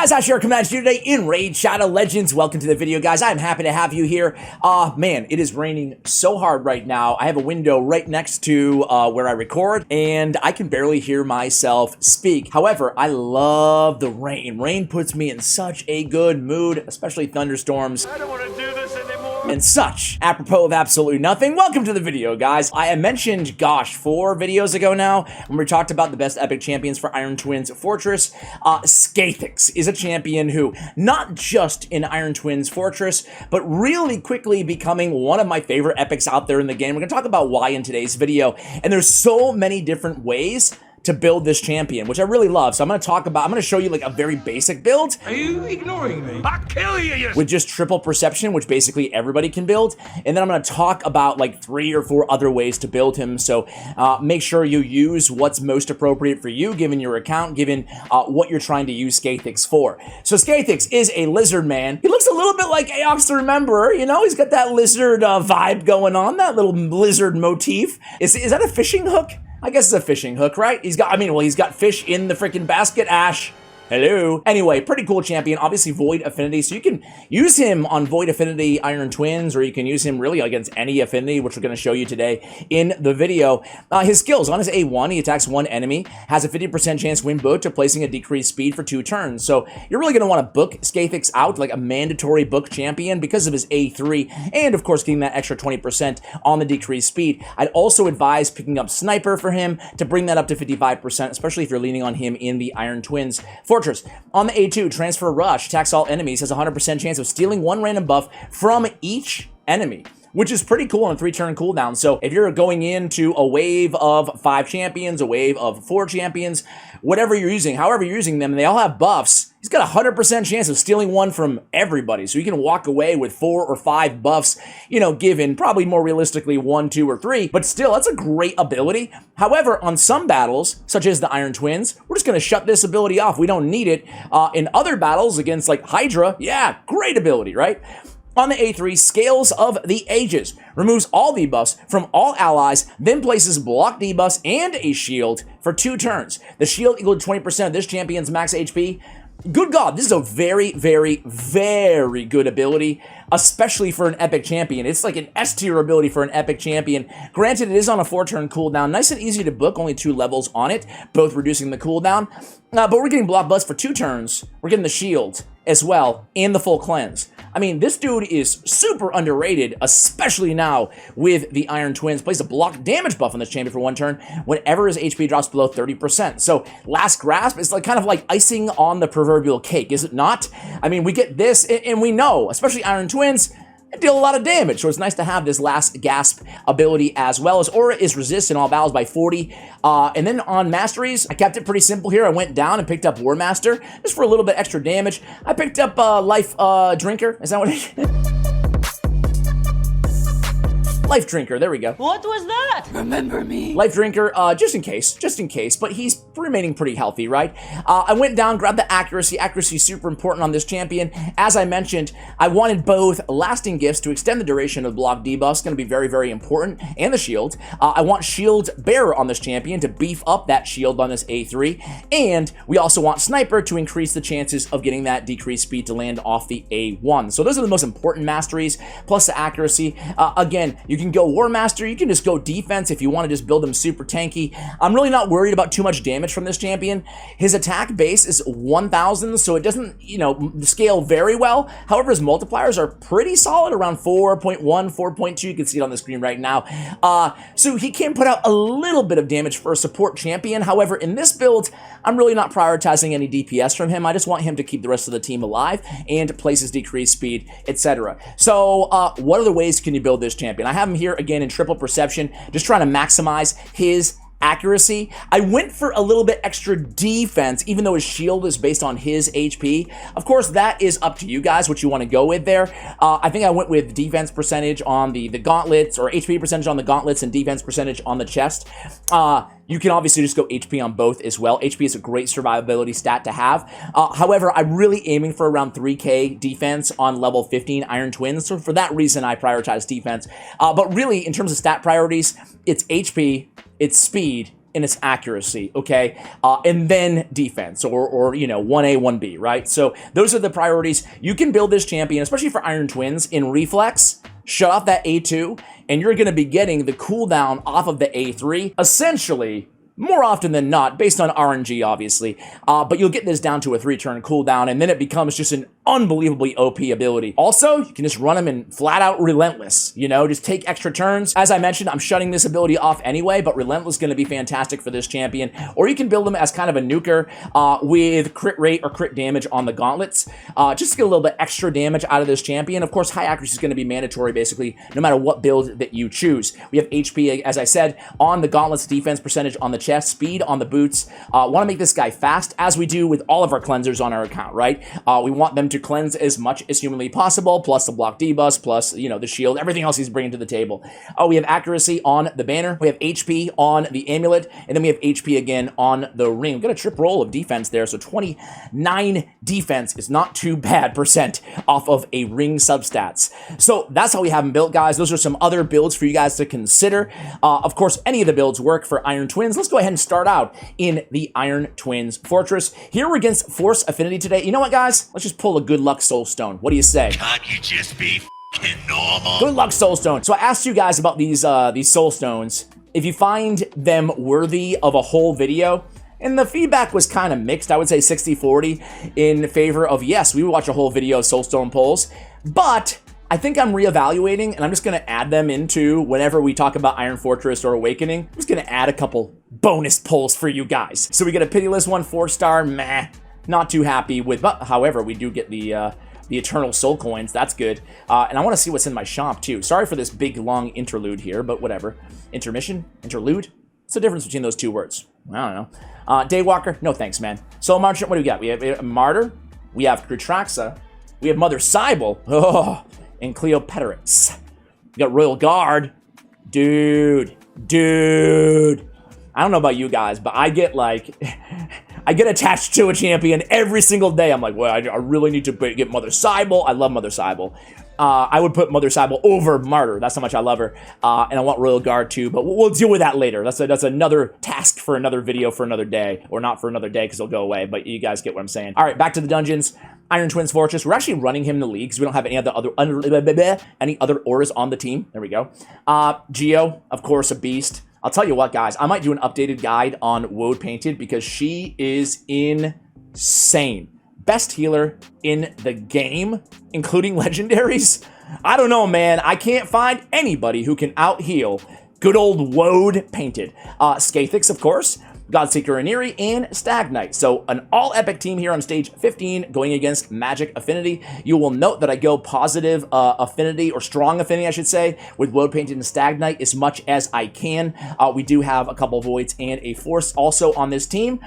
guys, Asher coming at you today in Raid Shadow Legends. Welcome to the video, guys. I'm happy to have you here. Man, it is raining so hard right now. I have a window right next to where I record, and I can barely hear myself speak. However, I love the rain. Rain puts me in such a good mood, especially thunderstorms. I don't want to do this anymore. And such. Apropos of absolutely nothing, welcome to the video, guys. I mentioned, gosh, 4 videos ago now, when we talked about the best epic champions for Iron Twins Fortress. Skathix is a champion who, not just in Iron Twins Fortress, but really quickly becoming one of my favorite epics out there in the game. We're going to talk about why in today's video, and there's so many different ways to build this champion, which I really love. So I'm going to show you like a very basic build. Are you ignoring me? I'll kill you! With just triple perception, which basically everybody can build. And then I'm going to talk about like 3 or 4 other ways to build him. So make sure you use what's most appropriate for you, given your account, given what you're trying to use Skathix for. So Skathix is a lizard man. He looks a little bit like Aox the Rememberer, you know? He's got that lizard vibe going on, that little lizard motif. Is that a fishing hook? I guess it's a fishing hook, right? He's got fish in the freaking basket, Ash. Hello. Anyway, pretty cool champion. Obviously, Void Affinity, so you can use him on Void Affinity Iron Twins, or you can use him really against any affinity, which we're going to show you today in the video. His skills, on his A1, he attacks one enemy, has a 50% chance to win book to placing a decreased speed for 2 turns. So you're really going to want to book Skathix out, like a mandatory book champion, because of his A3, and of course, getting that extra 20% on the decreased speed. I'd also advise picking up Sniper for him to bring that up to 55%, especially if you're leaning on him in the Iron Twins Fortress. On the A2, Transfer Rush attacks all enemies, has a 100% chance of stealing 1 random buff from each enemy, which is pretty cool on a 3-turn cooldown. So if you're going into a wave of 5 champions, a wave of 4 champions, whatever you're using, however you're using them, and they all have buffs, he's got a 100% chance of stealing 1 from everybody. So you can walk away with 4 or 5 buffs, you know, given probably more realistically 1, 2, or 3, but still, that's a great ability. However, on some battles, such as the Iron Twins, we're just going to shut this ability off. We don't need it. In other battles against like Hydra, yeah, great ability, right? On the A3, Scales of the Ages removes all debuffs from all allies, then places block debuffs and a shield for 2 turns. The shield equal to 20% of this champion's max HP. Good God, this is a very, very, very good ability, especially for an epic champion. It's like an S-tier ability for an epic champion. Granted, it is on a 4-turn cooldown. Nice and easy to book, only 2 levels on it, both reducing the cooldown. But we're getting block buffs for 2 turns. We're getting the shield as well, and the full cleanse. I mean, this dude is super underrated, especially now with the Iron Twins. Plays a block damage buff on this champion for 1 turn whenever his HP drops below 30%. So Last Grasp is like kind of like icing on the proverbial cake, is it not? I mean, we get this, and we know, especially Iron Twins, deal a lot of damage, so it's nice to have this Last Gasp ability as well. As Aura is resist in all battles by 40. And then on Masteries, I kept it pretty simple here. I went down and picked up War Master, just for a little bit extra damage. I picked up Life Drinker, is that what it is? Life Drinker, there we go. What was that? Remember me? Life Drinker, just in case, but he's remaining pretty healthy, right? I went down, grabbed the accuracy. Accuracy is super important on this champion. As I mentioned, I wanted both lasting gifts to extend the duration of the block debuffs, going to be very, very important, and the shield. I want Shield Bearer on this champion to beef up that shield on this A3, and we also want Sniper to increase the chances of getting that decreased speed to land off the A1. So those are the most important masteries, plus the accuracy. Again, you can go War Master, you can just go defense if you want to just build him super tanky. I'm really not worried about too much damage from this champion. His attack base is 1,000, so it doesn't, you know, scale very well. However, his multipliers are pretty solid, around 4.1, 4.2. You can see it on the screen right now. So he can put out a little bit of damage for a support champion. However, in this build, I'm really not prioritizing any DPS from him. I just want him to keep the rest of the team alive and place his decreased speed, etc. So what other ways can you build this champion? I have him here again in triple perception, just trying to maximize his accuracy. I went for a little bit extra defense, even though his shield is based on his HP. Of course, that is up to you guys, what you want to go with there. I think I went with defense percentage on the gauntlets, or HP percentage on the gauntlets and defense percentage on the chest. You can obviously just go HP on both as well. HP is a great survivability stat to have. However, I'm really aiming for around 3k defense on level 15 Iron Twins, so for that reason, I prioritize defense. But really, in terms of stat priorities, it's HP, it's speed, in its accuracy, okay? And then defense, or you know, 1A, 1B, right? So those are the priorities. You can build this champion, especially for Iron Twins, in Reflex, shut off that A2, and you're going to be getting the cooldown off of the A3, essentially, more often than not, based on RNG, obviously, but you'll get this down to a 3-turn cooldown, and then it becomes just an unbelievably OP ability. Also, you can just run them in flat-out Relentless, you know, just take extra turns. As I mentioned, I'm shutting this ability off anyway, but Relentless is going to be fantastic for this champion, or you can build them as kind of a nuker with crit rate or crit damage on the gauntlets, just to get a little bit extra damage out of this champion. Of course, high accuracy is going to be mandatory, basically, no matter what build that you choose. We have HP, as I said, on the gauntlets, defense percentage on the chest, speed on the boots. Want to make this guy fast, as we do with all of our cleansers on our account, right? We want them to cleanse as much as humanly possible, plus the block debuffs, plus, you know, the shield, everything else he's bringing to the table. We have accuracy on the banner, we have HP on the amulet, and then we have HP again on the ring. We've got a trip roll of defense there, so 29 defense is not too bad percent off of a ring substats. So that's how we have them built, guys. Those are some other builds for you guys to consider. Of course, any of the builds work for Iron Twins. Let's go ahead and start out in the Iron Twins Fortress. Here we're against Force Affinity today. You know what, guys? Let's just pull a good luck Soulstone. What do you say? Can't you just be f***ing normal? Good luck Soulstone. So I asked you guys about these Soulstones, if you find them worthy of a whole video, and the feedback was kind of mixed. I would say 60-40 in favor of yes, we would watch a whole video of Soulstone pulls, but I think I'm reevaluating, and I'm just going to add them into whenever we talk about Iron Fortress or Awakening. I'm just going to add a couple bonus pulls for you guys. So we get a Pitiless one, 4-star, meh. Not too happy with, but however, we do get the Eternal Soul Coins. That's good. And I want to see what's in my shop, too. Sorry for this big, long interlude here, but whatever. Intermission? Interlude? What's the difference between those two words? I don't know. Daywalker? No thanks, man. Soul Marchant, what do we got? We have Martyr. We have Crutraxa. We have Mother Cybele. Oh, and Cleopatrix. We got Royal Guard. Dude. I don't know about you guys, but I get like... I get attached to a champion every single day. I'm like, well, I really need to get Mother Cybele. I love Mother Cybele. I would put Mother Cybele over Martyr. That's how much I love her. And I want Royal Guard too, but we'll deal with that later. That's another task for another video for another day. Or not for another day because it'll go away, but you guys get what I'm saying. All right, back to the dungeons. Iron Twins Fortress. We're actually running him in the league because we don't have any other auras on the team. There we go. Geo, of course, a beast. I'll tell you what, guys, I might do an updated guide on Woad Painted because she is insane. Best healer in the game, including legendaries. I don't know, man. I can't find anybody who can out-heal good old Woad Painted. Skathix, of course, Godseeker Aniri, and Stagnite. So an all-epic team here on stage 15 going against Magic Affinity. You will note that I go positive affinity, or strong affinity, I should say, with Woad Painted and Stagnite as much as I can. We do have a couple Voids and a Force also on this team.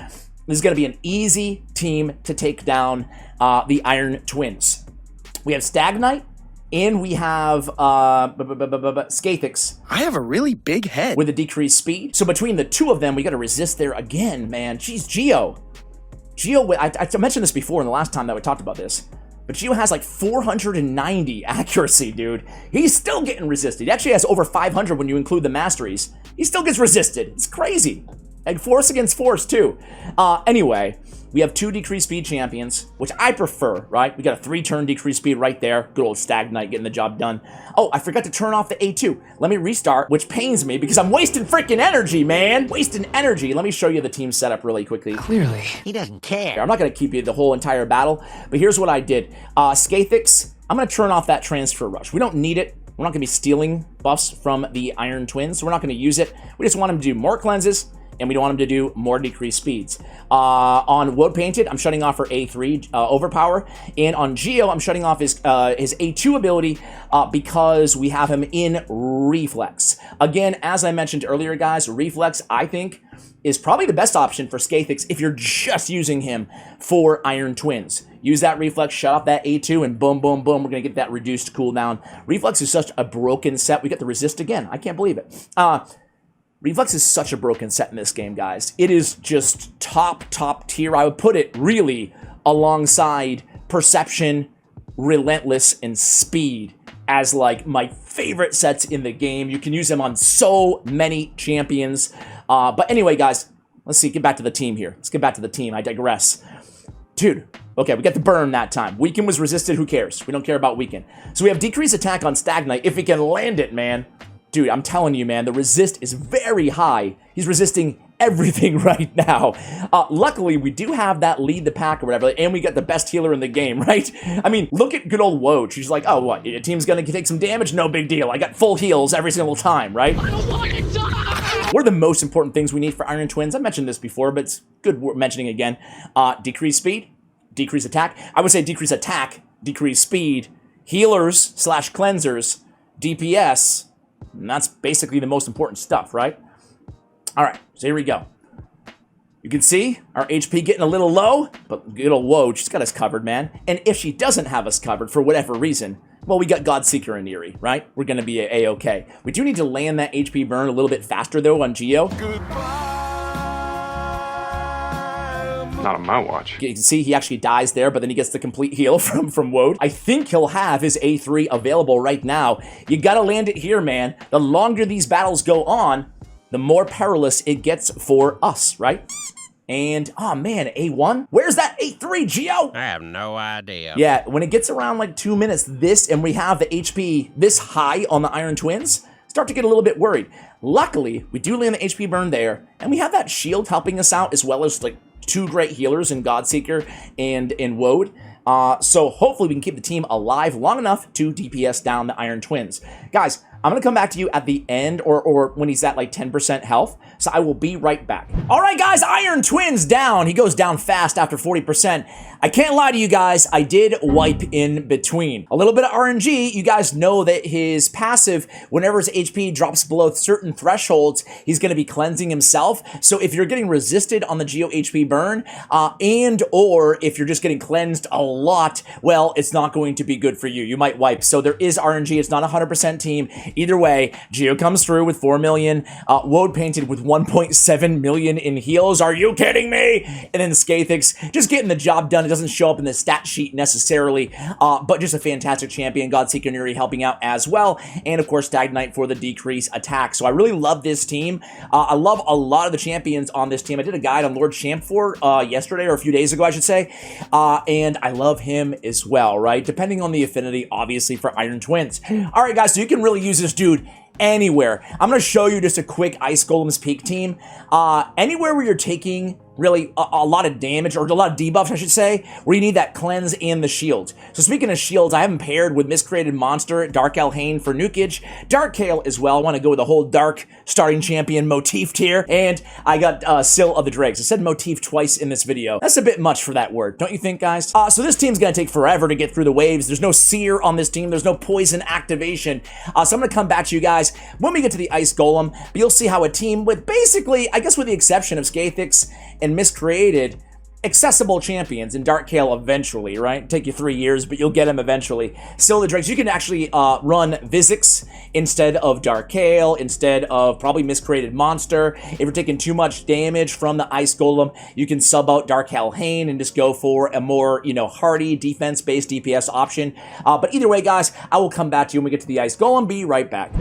This is going to be an easy team to take down the Iron Twins. We have Stagnite, and we have Skathix. I have a really big head. With a decreased speed. So between the two of them, we got to resist there again, man. Jeez, Geo. I mentioned this before in the last time that we talked about this. But Geo has like 490 accuracy, dude. He's still getting resisted. He actually has over 500 when you include the Masteries. He still gets resisted. It's crazy. Like Force against Force, too. Anyway, we have 2 decreased speed champions, which I prefer, right? We got a 3-turn decreased speed right there. Good old Stagnite getting the job done. Oh, I forgot to turn off the A2. Let me restart, which pains me because I'm wasting freaking energy, man. Wasting energy. Let me show you the team setup really quickly. Clearly, he doesn't care. I'm not going to keep you the whole entire battle, but here's what I did. Skathix, I'm going to turn off that transfer rush. We don't need it. We're not going to be stealing buffs from the Iron Twins, so we're not going to use it. We just want him to do more cleanses, and we don't want him to do more decreased speeds. On Woad Painted, I'm shutting off her A3 overpower, and on Geo, I'm shutting off his A2 ability because we have him in Reflex. Again, as I mentioned earlier, guys, Reflex, I think, is probably the best option for Skathix if you're just using him for Iron Twins. Use that Reflex, shut off that A2, and boom, boom, boom, we're going to get that reduced cooldown. Reflex is such a broken set. We get the resist again. I can't believe it. Reflex is such a broken set in this game, guys. It is just top tier. I would put it really alongside Perception, Relentless, and Speed as like my favorite sets in the game. You can use them on so many champions. But anyway, guys, let's see. Get back to the team here. Let's get back to the team. I digress. Dude, okay, we got the burn that time. Weaken was resisted. Who cares? We don't care about weaken. So we have decreased attack on Stagnite. If we can land it, man. Dude, I'm telling you, man, the resist is very high. He's resisting everything right now. Luckily, we do have that lead the pack or whatever, and we got the best healer in the game, right? I mean, look at good old Woj. She's like, oh, what? Your team's gonna take some damage? No big deal. I got full heals every single time, right? I don't want to die! What are the most important things we need for Iron Twins? I mentioned this before, but it's good mentioning again. Decrease speed, decrease attack. I would say decrease attack, decrease speed, healers / cleansers, DPS, and that's basically the most important stuff, right? All right, so here we go. You can see our HP getting a little low, but good old Woj, she's got us covered, man. And if she doesn't have us covered for whatever reason, well, we got Godseeker and Eerie, right? We're going to be A-okay. We do need to land that HP burn a little bit faster, though, on Geo. Not on my watch. You can see he actually dies there, but then he gets the complete heal from Woj. I think he'll have his A3 available right now. You got to land it here, man. The longer these battles go on, the more perilous it gets for us, right? And, oh man, A1? Where's that A3, Geo? I have no idea. Yeah, when it gets around like 2 minutes, and we have the HP this high on the Iron Twins, start to get a little bit worried. Luckily, we do land the HP burn there, and we have that shield helping us out, as well as like 2 great healers in Godseeker and in Woj. So hopefully we can keep the team alive long enough to DPS down the Iron Twins. Guys, I'm going to come back to you at the end or when he's at like 10% health. So I will be right back. All right, guys, Iron Twins down. He goes down fast after 40%. I can't lie to you guys. I did wipe in between. A little bit of RNG. You guys know that his passive, whenever his HP drops below certain thresholds, he's going to be cleansing himself. So if you're getting resisted on the Geo HP burn, and or if you're just getting cleansed a lot, well, it's not going to be good for you. You might wipe. So there is RNG. It's not a 100% team. Either way, Geo comes through with 4 million. Woj painted with 1.7 million in heals. Are you kidding me? And then Skathix just getting the job done. It doesn't show up in the stat sheet necessarily, but just a fantastic champion. Godseeker and Eerie helping out as well. And of course, Stagnite for the decrease attack. So I really love this team. I love a lot of the champions on this team. I did a guide on Lord Champ for yesterday, or a few days ago, I should say. And I love him as well, right? Depending on the affinity, obviously, for Iron Twins. All right, guys, so you can really use this dude anywhere. I'm going to show you just a quick Ice Golem's Peak team. Anywhere where you're taking really a lot of damage, or a lot of debuffs, I should say, where you need that cleanse and the shield. So speaking of shields, I have him paired with Miscreated Monster, Dark Elhain for nukage, Dark Kale as well. I want to go with the whole Dark starting champion motif here, and I got Sill of the Drakes. I said motif twice in this video. That's a bit much for that word, don't you think, guys? So this team's going to take forever to get through the waves. There's no Seer on this team. There's no poison activation. So I'm going to come back to you guys when we get to the Ice Golem, but you'll see how a team with basically, I guess with the exception of Skathix and Miscreated, accessible champions, and Dark Kale eventually, right? Take you 3 years, but you'll get him eventually. Still the Drakes, you can actually run Visix instead of Dark Kale, instead of probably Miscreated Monster. If you're taking too much damage from the Ice Golem, you can sub out Dark Elhain and just go for a more, hardy, defense-based DPS option. But either way, guys, I will come back to you when we get to the Ice Golem. Be right back.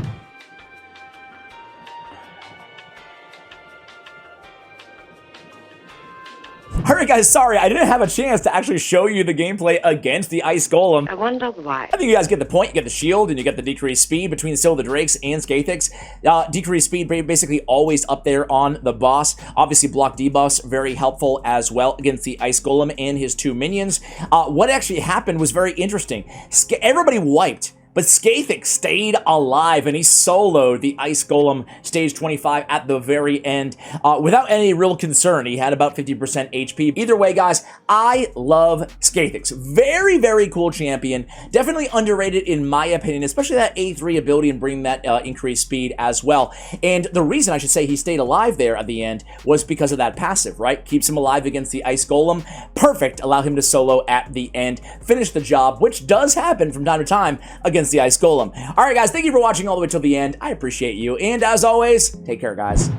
Alright guys, sorry, I didn't have a chance to actually show you the gameplay against the Ice Golem. I wonder why. I think you guys get the point. You get the shield, and you get the decreased speed between Sill of the Drakes and Skathix. Decreased speed basically always up there on the boss. Obviously, block debuffs, very helpful as well against the Ice Golem and his 2 minions. What actually happened was very interesting. Everybody wiped, but Skathix stayed alive, and he soloed the Ice Golem stage 25 at the very end without any real concern. He had about 50% HP. Either way, guys, I love Skathix. Very, very cool champion. Definitely underrated in my opinion, especially that A3 ability and bringing that increased speed as well. And the reason I should say he stayed alive there at the end was because of that passive, right? Keeps him alive against the Ice Golem. Perfect. Allow him to solo at the end. Finish the job, which does happen from time to time against the Ice Golem. All right, guys, thank you for watching all the way till the end. I appreciate you. And as always, take care, guys.